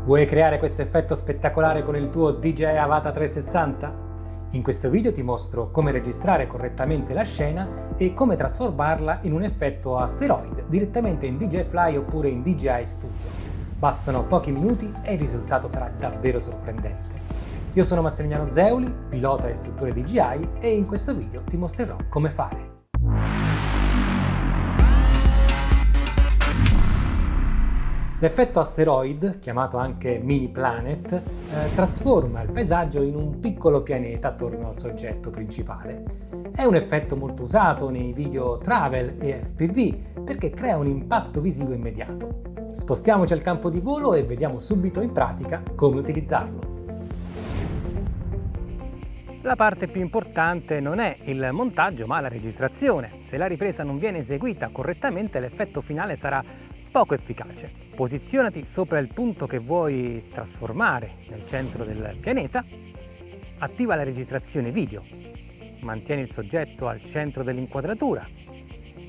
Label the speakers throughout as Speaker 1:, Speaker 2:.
Speaker 1: Vuoi creare questo effetto spettacolare con il tuo DJI Avata 360? In questo video ti mostro come registrare correttamente la scena e come trasformarla in un effetto asteroid direttamente in DJI Fly oppure in DJI Studio. Bastano pochi minuti e il risultato sarà davvero sorprendente. Io sono Massimiliano Zeuli, pilota e istruttore DJI, e in questo video ti mostrerò come fare. L'effetto asteroid, chiamato anche mini planet, trasforma il paesaggio in un piccolo pianeta attorno al soggetto principale. È un effetto molto usato nei video travel e FPV perché crea un impatto visivo immediato. Spostiamoci al campo di volo e vediamo subito in pratica come utilizzarlo. La parte più importante non è il montaggio ma la registrazione. Se la ripresa non viene eseguita correttamente, l'effetto finale sarà poco efficace. Posizionati sopra il punto che vuoi trasformare nel centro del pianeta, attiva la registrazione video, mantieni il soggetto al centro dell'inquadratura,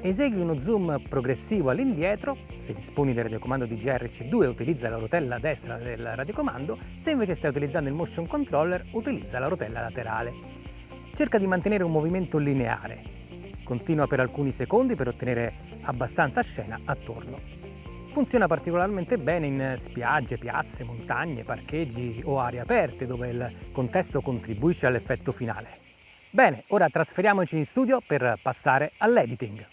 Speaker 1: esegui uno zoom progressivo all'indietro. Se disponi del radiocomando DJI RC2 utilizza la rotella destra del radiocomando, se invece stai utilizzando il motion controller utilizza la rotella laterale. Cerca di mantenere un movimento lineare, continua per alcuni secondi per ottenere abbastanza scena attorno. Funziona particolarmente bene in spiagge, piazze, montagne, parcheggi o aree aperte dove il contesto contribuisce all'effetto finale. Bene, ora trasferiamoci in studio per passare all'editing.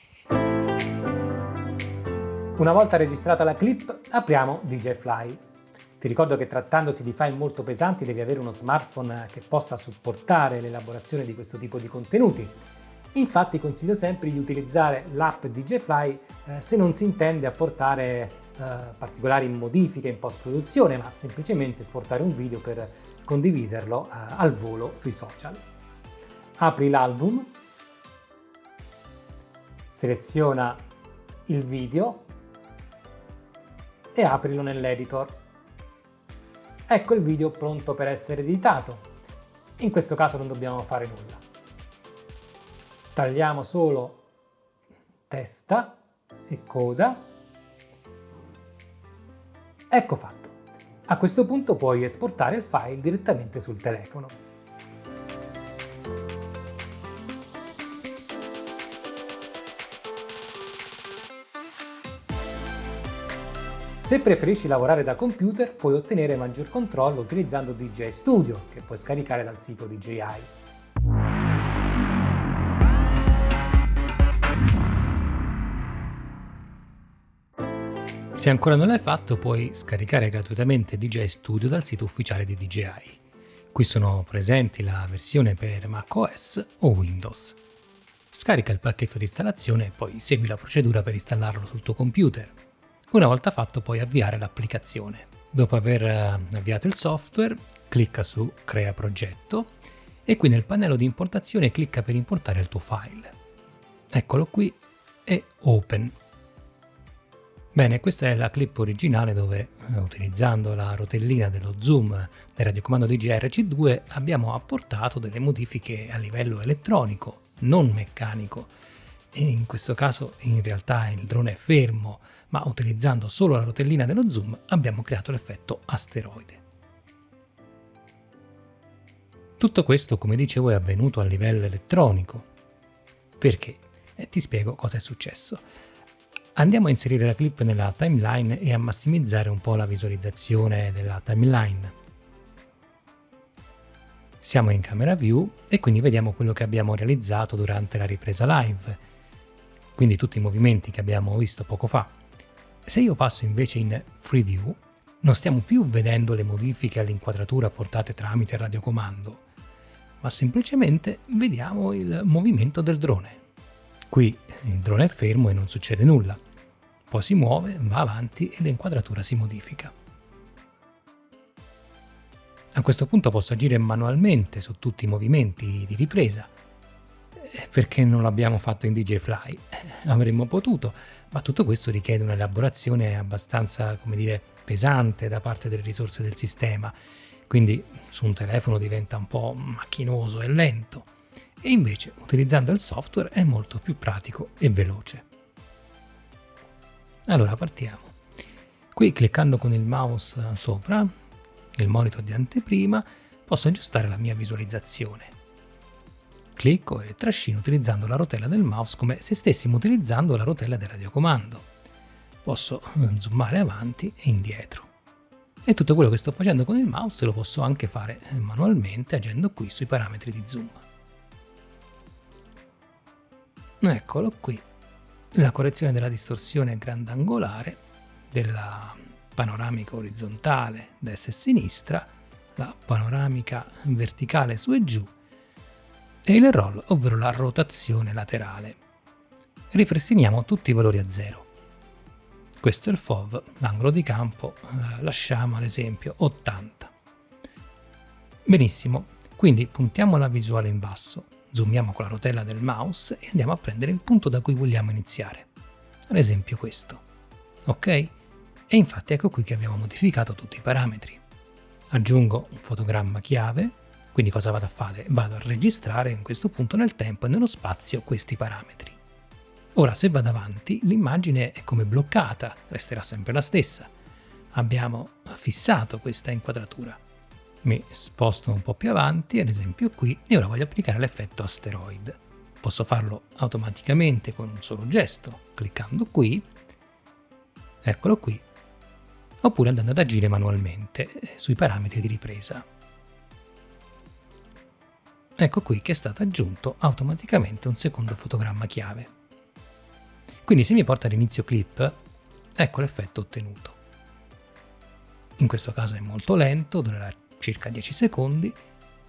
Speaker 1: Una volta registrata la clip, apriamo DJI Fly. Ti ricordo che trattandosi di file molto pesanti devi avere uno smartphone che possa supportare l'elaborazione di questo tipo di contenuti. Infatti consiglio sempre di utilizzare l'app DJI Fly se non si intende apportare particolari modifiche in post-produzione, ma semplicemente esportare un video per condividerlo al volo sui social. Apri l'album, seleziona il video e aprilo nell'editor. Ecco il video pronto per essere editato. In questo caso non dobbiamo fare nulla. Tagliamo solo testa e coda. Ecco fatto. A questo punto puoi esportare il file direttamente sul telefono. Se preferisci lavorare da computer, puoi ottenere maggior controllo utilizzando DJI Studio, che puoi scaricare dal sito DJI. Se ancora non l'hai fatto, puoi scaricare gratuitamente DJI Studio dal sito ufficiale di DJI. Qui sono presenti la versione per macOS o Windows. Scarica il pacchetto di installazione e poi segui la procedura per installarlo sul tuo computer. Una volta fatto, puoi avviare l'applicazione. Dopo aver avviato il software, clicca su Crea progetto e qui nel pannello di importazione clicca per importare il tuo file. Eccolo qui e Open. Bene, questa è la clip originale dove, utilizzando la rotellina dello zoom del radiocomando DJI RC2, abbiamo apportato delle modifiche a livello elettronico, non meccanico. E in questo caso in realtà il drone è fermo, ma utilizzando solo la rotellina dello zoom abbiamo creato l'effetto asteroide. Tutto questo, come dicevo, è avvenuto a livello elettronico. Perché? Ti spiego cosa è successo. Andiamo a inserire la clip nella timeline e a massimizzare un po' la visualizzazione della timeline. Siamo in camera view e quindi vediamo quello che abbiamo realizzato durante la ripresa live, quindi tutti i movimenti che abbiamo visto poco fa. Se io passo invece in free view, non stiamo più vedendo le modifiche all'inquadratura apportate tramite il radiocomando, ma semplicemente vediamo il movimento del drone. Qui il drone è fermo e non succede nulla. Poi si muove, va avanti e l'inquadratura si modifica. A questo punto posso agire manualmente su tutti i movimenti di ripresa. Perché non l'abbiamo fatto in DJI Fly? Avremmo potuto, ma tutto questo richiede un'elaborazione abbastanza, pesante da parte delle risorse del sistema. Quindi su un telefono diventa un po' macchinoso e lento. E invece utilizzando il software è molto più pratico e veloce. Allora partiamo. Qui, cliccando con il mouse sopra il monitor di anteprima, posso aggiustare la mia visualizzazione. Clicco e trascino utilizzando la rotella del mouse come se stessimo utilizzando la rotella del radiocomando. Posso zoomare avanti e indietro. E tutto quello che sto facendo con il mouse lo posso anche fare manualmente agendo qui sui parametri di zoom. Eccolo qui. La correzione della distorsione grandangolare, della panoramica orizzontale destra e sinistra, la panoramica verticale su e giù e il roll, ovvero la rotazione laterale. Ripristiniamo tutti i valori a 0. Questo è il FOV, l'angolo di campo lasciamo ad esempio 80. Benissimo, quindi puntiamo la visuale in basso, zoomiamo con la rotella del mouse e andiamo a prendere il punto da cui vogliamo iniziare. Ad esempio questo. Ok? E infatti ecco qui che abbiamo modificato tutti i parametri. Aggiungo un fotogramma chiave, quindi cosa vado a fare? Vado a registrare in questo punto nel tempo e nello spazio questi parametri. Ora se vado avanti l'immagine è come bloccata, resterà sempre la stessa. Abbiamo fissato questa inquadratura. Mi sposto un po' più avanti, ad esempio qui, e ora voglio applicare l'effetto asteroid. Posso farlo automaticamente con un solo gesto, cliccando qui, eccolo qui, oppure andando ad agire manualmente sui parametri di ripresa. Ecco qui che è stato aggiunto automaticamente un secondo fotogramma chiave. Quindi se mi porta all'inizio clip, ecco l'effetto ottenuto. In questo caso è molto lento, durerà circa 10 secondi.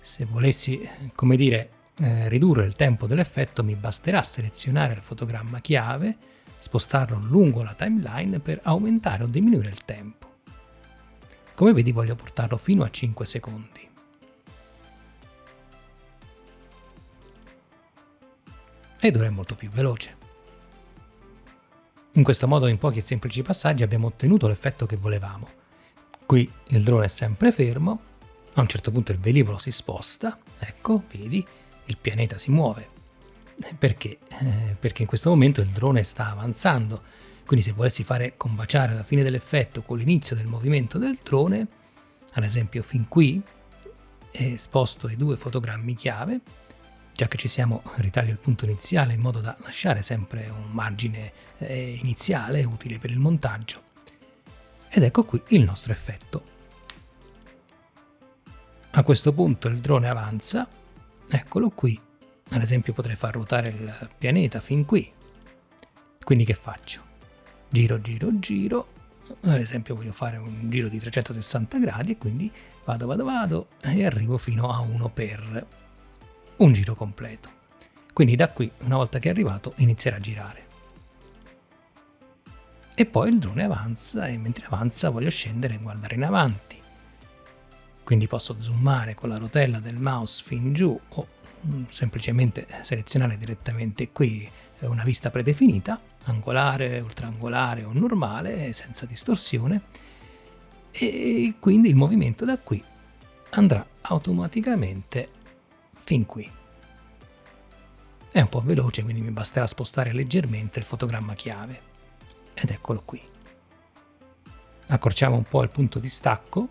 Speaker 1: Se volessi, come dire, ridurre il tempo dell'effetto, mi basterà selezionare il fotogramma chiave, spostarlo lungo la timeline per aumentare o diminuire il tempo. Come vedi voglio portarlo fino a 5 secondi. Ed ora è molto più veloce. In questo modo, in pochi e semplici passaggi, abbiamo ottenuto l'effetto che volevamo. Qui il drone è sempre fermo, a un certo punto il velivolo si sposta, ecco, vedi, il pianeta si muove. Perché? Perché in questo momento il drone sta avanzando, quindi se volessi fare combaciare la fine dell'effetto con l'inizio del movimento del drone, ad esempio fin qui, sposto i 2 fotogrammi chiave, già che ci siamo, ritaglio il punto iniziale in modo da lasciare sempre un margine iniziale utile per il montaggio. Ed ecco qui il nostro effetto. A questo punto il drone avanza, eccolo qui, ad esempio potrei far ruotare il pianeta fin qui. Quindi che faccio? Giro, giro, giro, ad esempio voglio fare un giro di 360 gradi e quindi vado e arrivo fino a 1 per un giro completo. Quindi da qui, una volta che è arrivato, inizierà a girare. E poi il drone avanza e mentre avanza voglio scendere e guardare in avanti. Quindi posso zoomare con la rotella del mouse fin giù o semplicemente selezionare direttamente qui una vista predefinita, angolare, ultraangolare o normale, senza distorsione, e quindi il movimento da qui andrà automaticamente fin qui. È un po' veloce, quindi mi basterà spostare leggermente il fotogramma chiave. Ed eccolo qui. Accorciamo un po' il punto di stacco,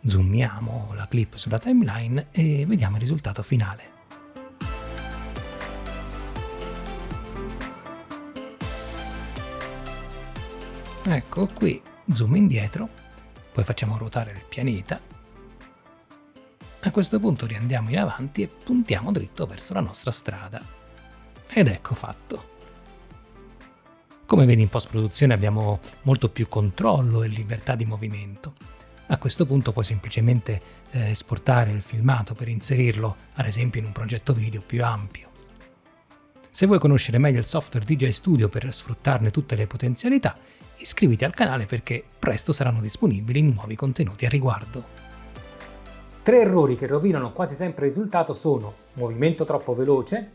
Speaker 1: zoomiamo la clip sulla timeline e vediamo il risultato finale. Ecco qui, zoom indietro, poi facciamo ruotare il pianeta. A questo punto riandiamo in avanti e puntiamo dritto verso la nostra strada. Ed ecco fatto. Come vedi in post-produzione abbiamo molto più controllo e libertà di movimento. A questo punto puoi semplicemente esportare il filmato per inserirlo, ad esempio, in un progetto video più ampio. Se vuoi conoscere meglio il software DJ Studio per sfruttarne tutte le potenzialità, iscriviti al canale perché presto saranno disponibili nuovi contenuti a riguardo. 3 errori che rovinano quasi sempre il risultato sono movimento troppo veloce,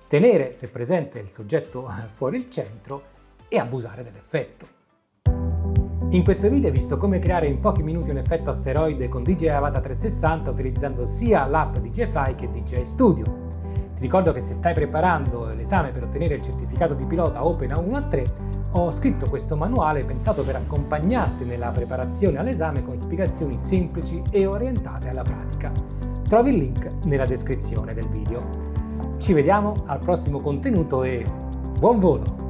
Speaker 1: tenere se presente il soggetto fuori il centro e abusare dell'effetto. In questo video hai visto come creare in pochi minuti un effetto asteroide con DJI Avata 360 utilizzando sia l'app DJI Fly che DJI Studio. Ti ricordo che se stai preparando l'esame per ottenere il certificato di pilota Open A1 A3, Ho scritto questo manuale pensato per accompagnarti nella preparazione all'esame con spiegazioni semplici e orientate alla pratica. Trovi il link nella descrizione del video. Ci vediamo al prossimo contenuto e buon volo!